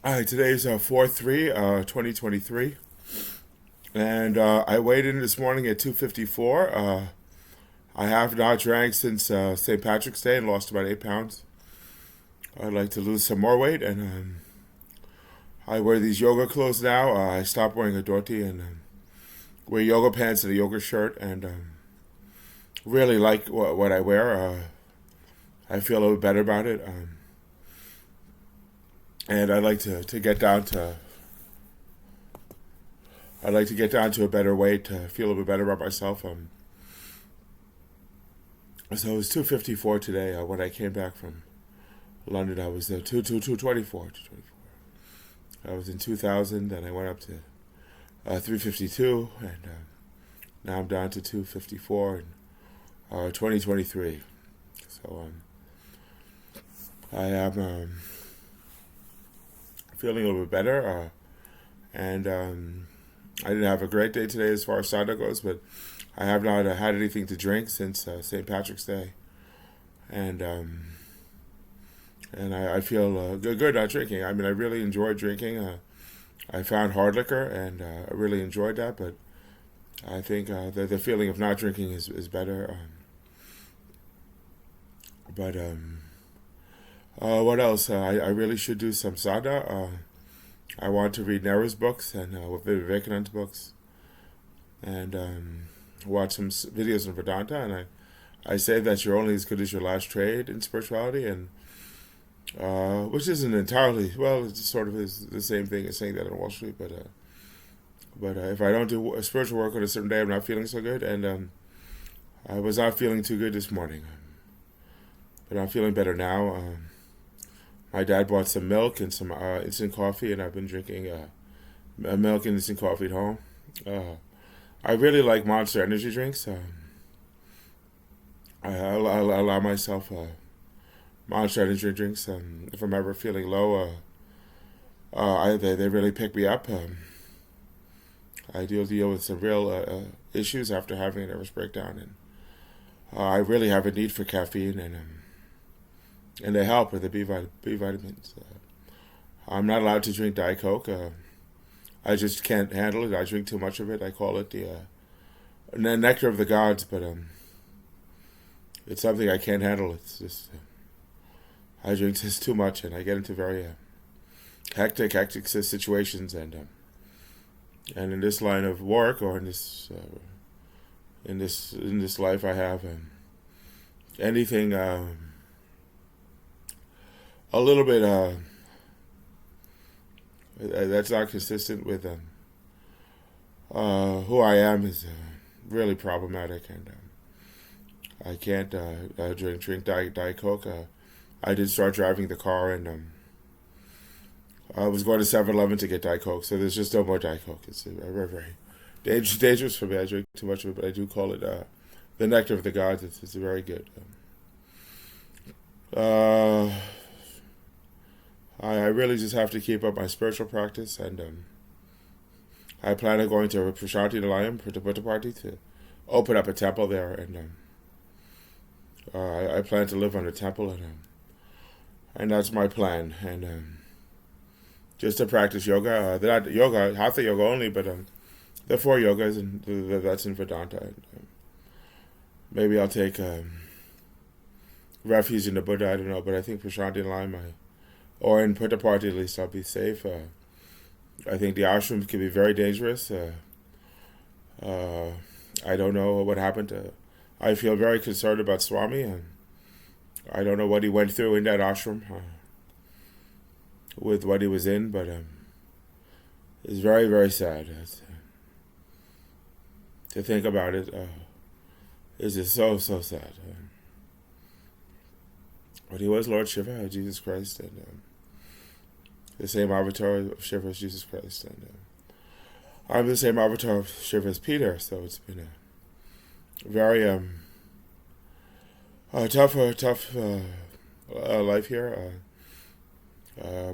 Today's 4/3, 2023, and I weighed in this morning at 254. I have not drank since St. Patrick's Day and lost about 8 pounds. I'd like to lose some more weight, and I wear these yoga clothes now. I stopped wearing a dhoti and wear yoga pants and a yoga shirt, and really like what I wear. I feel a little better about it, and to get down to I'd like to get down to a better weight to feel a little bit better about myself. So it was 254 today. When I came back from London, I was 224. I was in 2000, then I went up to 352, and now I'm down to 254 in 2023. So I am feeling a little bit better, and I didn't have a great day today as far as sadhana goes, but I have not had anything to drink since St. Patrick's Day, and I feel good not drinking. I mean, I really enjoyed drinking. I found hard liquor, and I really enjoyed that, but I think the feeling of not drinking is better. But what else? I really should do some sadhana. I want to read Nehru's books and Vivekananda's books, and watch some videos on Vedanta. And I say that you're only as good as your last trade in spirituality, and which isn't entirely, well, it sort of is the same thing as saying that on Wall Street. But if I don't do spiritual work on a certain day, I'm not feeling so good, and I was not feeling too good this morning, but I'm feeling better now. My dad bought some milk and some instant coffee, and I've been drinking milk and instant coffee at home. I really like Monster energy drinks. I allow myself Monster energy drinks if I'm ever feeling low. They really pick me up. I deal with some real issues after having a nervous breakdown, and I really have a need for caffeine, and they help with the B vitamins. I'm not allowed to drink Diet Coke. I just can't handle it. I drink too much of it. I call it the nectar of the gods, but it's something I can't handle. It's just I drink just too much, and I get into very hectic situations, and in this line of work, or in this life I have, anything a little bit that's not consistent with who I am is really problematic, and I can't drink Diet Coke. I did start driving the car, and I was going to 7-Eleven to get Diet Coke, so there's just no more Diet Coke. It's very, very dangerous for me. I drink too much of it, but I do call it the nectar of the gods. It's very good. I really just have to keep up my spiritual practice, and I plan on going to Prashanti Nilayam, Puerto Party, to open up a temple there, and I plan to live on a temple, and that's my plan, and just to practice yoga. Not yoga, hatha yoga only, but the 4 yogas, and that's in Vedanta. And, maybe I'll take refuge in the Buddha. I don't know, but I think Prashanti Nilayam, or in Puerto Party at least, I'll be safe. I think the ashrams can be very dangerous. I don't know what happened to. I feel very concerned about Swami, and I don't know what he went through in that ashram with what he was in, but it's very, very sad to think about it. It's just so sad. But he was Lord Shiva, Jesus Christ, and the same avatar of Shiva as Jesus Christ, and I'm the same avatar of Shiva as Peter. So it's been a very tough life here.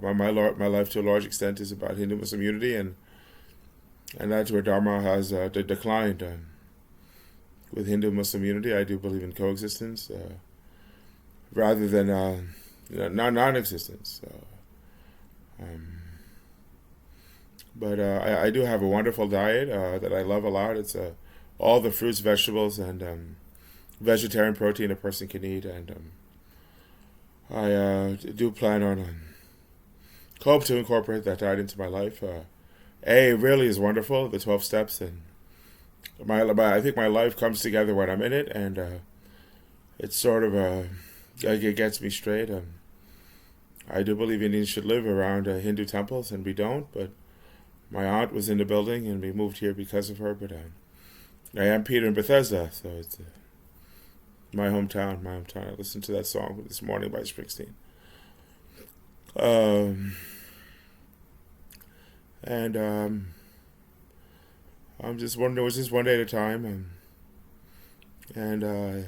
My life to a large extent is about Hindu-Muslim unity, and that's where Dharma has declined. With Hindu-Muslim unity, I do believe in coexistence rather than non-existence. But I do have a wonderful diet that I love a lot. It's all the fruits, vegetables, and vegetarian protein a person can eat. And I do plan on hope to incorporate that diet into my life. It really is wonderful, the 12 steps. And I think my life comes together when I'm in it. And it's sort of like it gets me straight. I do believe Indians should live around Hindu temples, and we don't. But my aunt was in the building, and we moved here because of her. But I am Peter in Bethesda, so it's my hometown. I listened to that song this morning by Springsteen. And I'm just wondering, it was just one day at a time. And I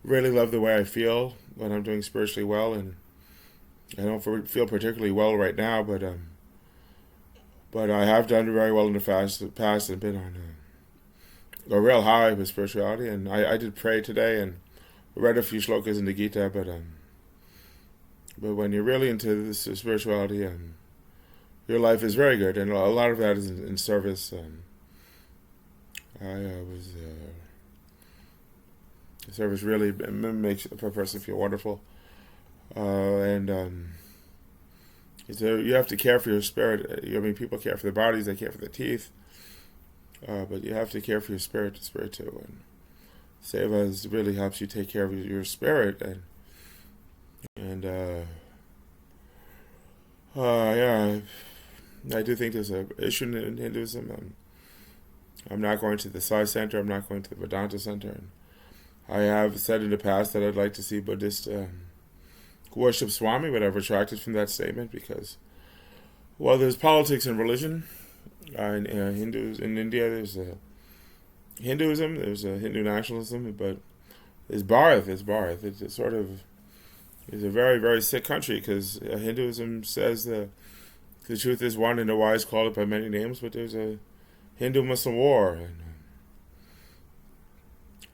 really love the way I feel when I'm doing spiritually well. And I don't feel particularly well right now, but I have done very well in the past and been on a real high with spirituality. And I did pray today and read a few shlokas in the Gita, but when you're really into this spirituality, your life is very good, and a lot of that is in service. Service really makes a person feel wonderful, and you have to care for your spirit. I mean, people care for their bodies, they care for their teeth, but you have to care for your spirit too. And Seva really helps you take care of your spirit, and yeah, I do think there's an issue in Hinduism. I'm not going to the Sai Center. I'm not going to the Vedanta Center. And I have said in the past that I'd like to see Buddhist worship Swami, but I've retracted from that statement because, well, there's politics and religion. In India, there's Hinduism, there's Hindu nationalism, but there's Bharat. It's sort of is a very, very sick country because Hinduism says the truth is one and the wise call it by many names, but there's a Hindu-Muslim war. And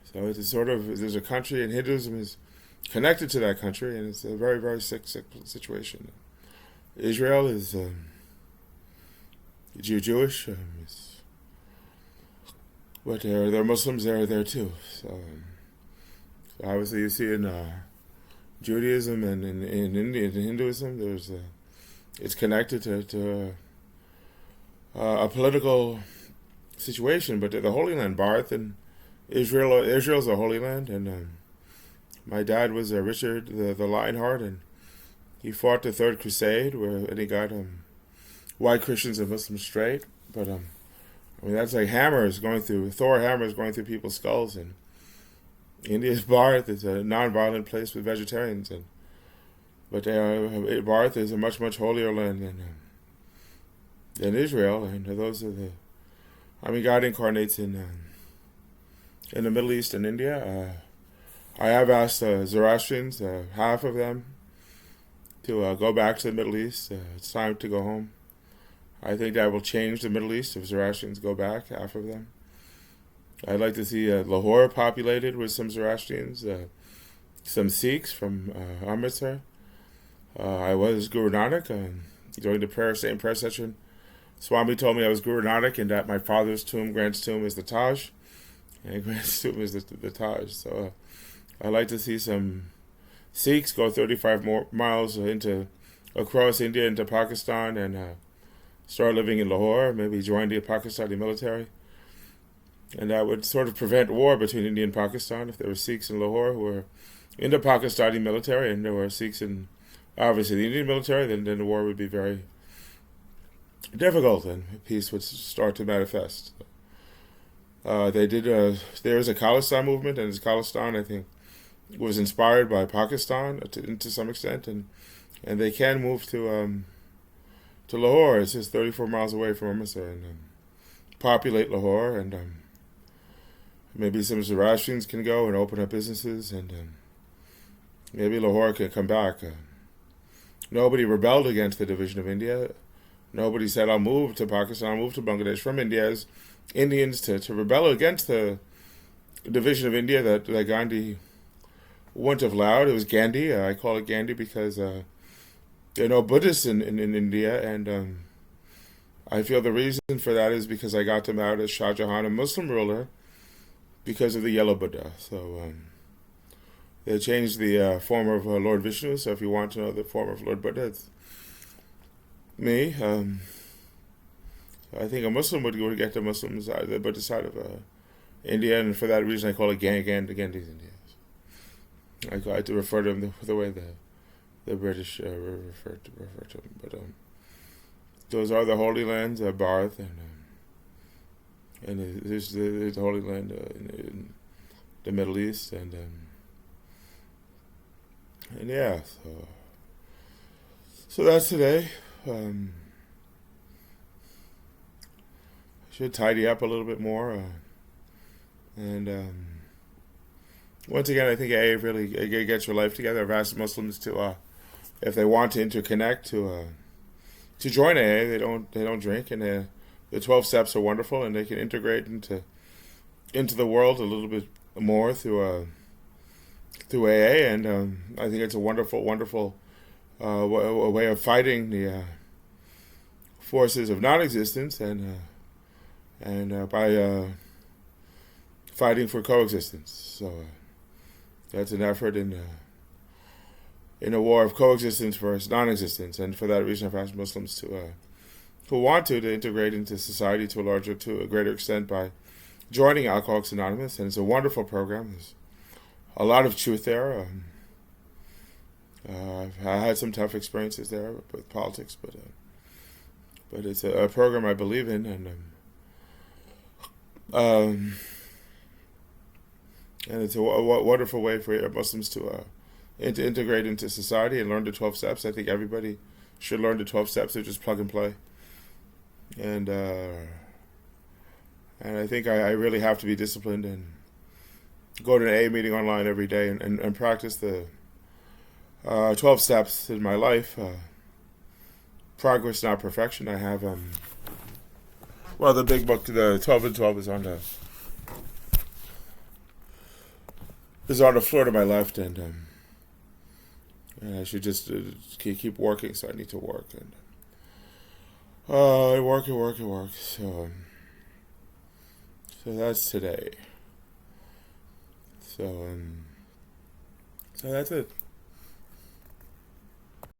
so it's sort of, there's a country, and Hinduism is connected to that country, and it's a very, very sick situation. Israel is Jewish, but there are Muslims there too. So obviously you see in Judaism and in India, in Hinduism, it's connected to a political situation, but the Holy Land, Bharat and Israel's a Holy Land, and my dad was Richard the Lionheart, and he fought the Third Crusade, and he got white Christians and Muslims straight. But I mean, that's like Thor hammers going through people's skulls, and India's Bharat is a non-violent place with vegetarians, but Bharat is a much, much holier land than Israel, and those are God incarnates in the Middle East and India. I have asked Zoroastrians, half of them, to go back to the Middle East. It's time to go home. I think that will change the Middle East if Zoroastrians go back, half of them. I'd like to see Lahore populated with some Zoroastrians, some Sikhs from Amritsar. I was Guru Nanak during the same prayer session. Swami told me I was Guru Nanak and that my father's tomb, Grant's tomb, is the Taj, and Grant's tomb is the Taj. So I'd like to see some Sikhs go 35 more miles across India into Pakistan and start living in Lahore, maybe join the Pakistani military. And that would sort of prevent war between India and Pakistan if there were Sikhs in Lahore who were in the Pakistani military and there were Sikhs in, obviously, the Indian military, then the war would be very difficult and peace would start to manifest. There is a Khalistan movement, and Khalistan, I think, was inspired by Pakistan to some extent, and they can move to Lahore. It's just 34 miles away from Amritsar, and populate Lahore, and maybe some Zoroastrians can go and open up businesses, and maybe Lahore can come back. Nobody rebelled against the division of India. Nobody said, I'll move to Pakistan, I'll move to Bangladesh from India as Indians to rebel against the division of India that Gandhi wouldn't have allowed. It was Gandhi. I call it Gandhi because there are no Buddhists in India, and I feel the reason for that is because I got them out as Shah Jahan, a Muslim ruler, because of the yellow Buddha. So they changed the form of Lord Vishnu. So if you want to know the form of Lord Buddha, it's me. I think a Muslim would get the Muslim side, the Buddhist side of India, and for that reason I call it Gandhi's India. I like to refer to them the way the British refer to them. But those are the Holy Lands, Bharat, and there's the Holy Land in the Middle East, and yeah, so that's today. Should tidy up a little bit more, and once again, I think AA really gets your life together. I've asked Muslims to, if they want to interconnect, to join AA. They don't drink, and the 12 steps are wonderful, and they can integrate into the world a little bit more through AA. And I think it's a wonderful way of fighting the forces of non-existence, and by fighting for coexistence. So that's an effort in a war of coexistence versus non-existence, and for that reason, I've asked Muslims who want to integrate into society to a greater extent by joining Alcoholics Anonymous, and it's a wonderful program. There's a lot of truth there. I've had some tough experiences there with politics, but it's a program I believe in, and it's a wonderful way for Muslims to integrate into society and learn the 12 steps. I think everybody should learn the 12 steps. They're just plug and play. And I think I really have to be disciplined and go to an AA meeting online every day and practice the 12 steps in my life. Progress, not perfection. I have, the big book, the 12 and 12 is on the floor to my left, and I should just keep working, so I need to work. And I work. So that's today. So that's it.